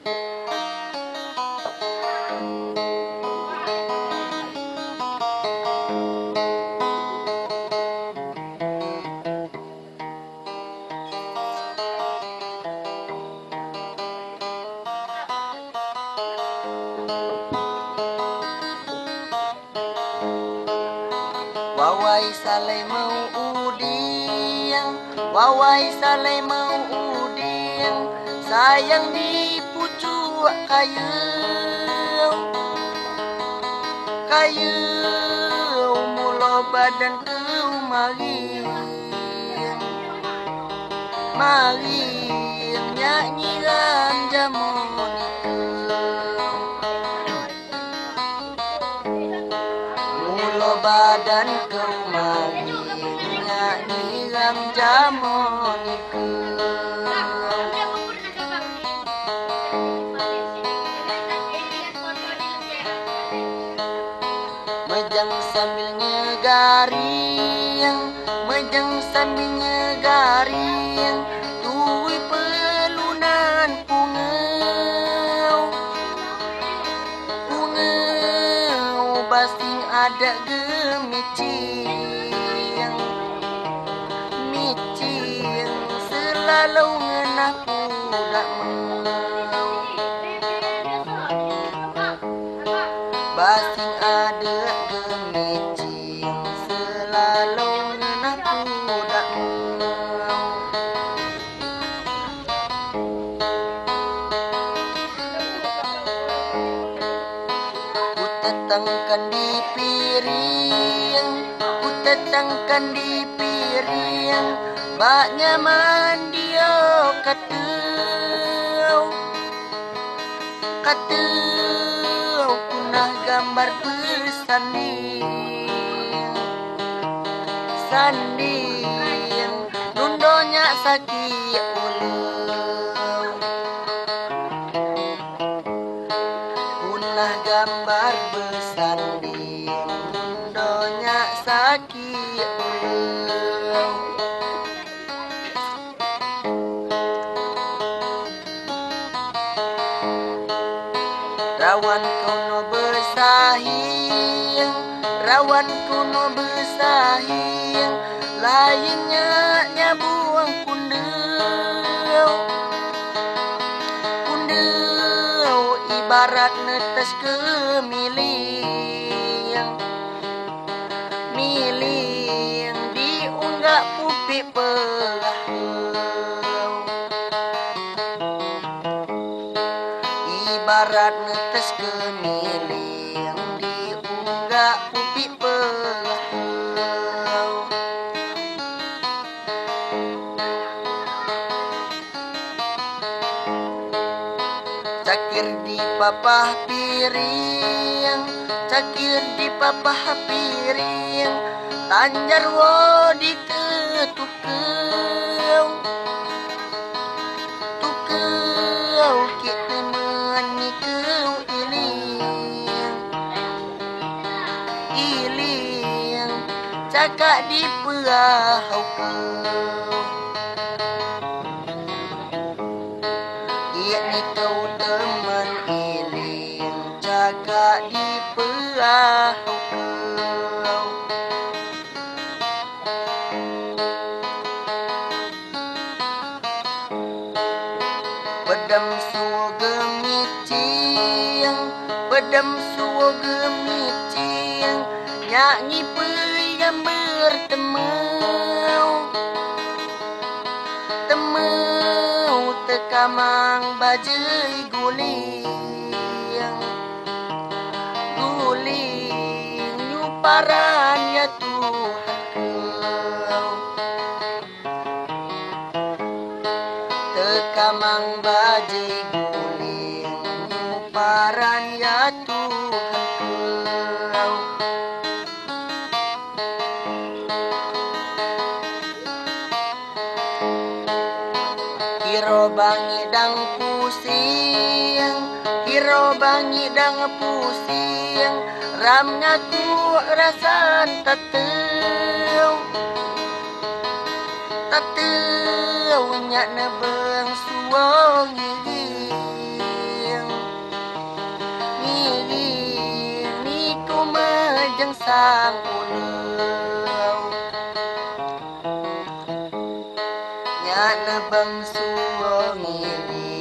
Wawai salai mau udiang, wawai salai mau udiang, sayang di pucuk kayu mulo badan kau mari nyanyi ran jamun mulo badan kau mari nyanyi ran jamun Mejang sambil nyegaring, mejang sambil nyegaring, tuwi pelunan pungau basing ada gemicing, selalu ngenah budak mau, basing ada gemicing, selalu ngenah budak mau. Ku tetangkan di piring, ku tetangkan di piring, bak nyaman dia kateu punah gambar sanding nundonya sakit uleu punah gambar bersanding nundonya sakit uleu. Rawan kuno bersahing, rawan kuno bersahing, lainnya nyabuang kundeu ibarat netes miling diunggak pupi pelah ibarat netes kemiling diunggak pupi pelah cakir di papah piring, cakir di papah piring, tanjar wo di ketukeu kita menyi keu iling cakak di perahau keu ini kau teman iling cakak di perahau keu. Pedam suwo gemicing, pedam suwo gemicing, nyanyi peyam temeu tekamang bajai guling nyuparan ya Tuhan tekamang bajai guling nyuparan ya Tuhan kiro bangi dang pusing, kiro bangi dang pusing, ram ngaku rasan tateu nyak nebeng suwong jeung sang uleuw nya nebeng suwo ngiri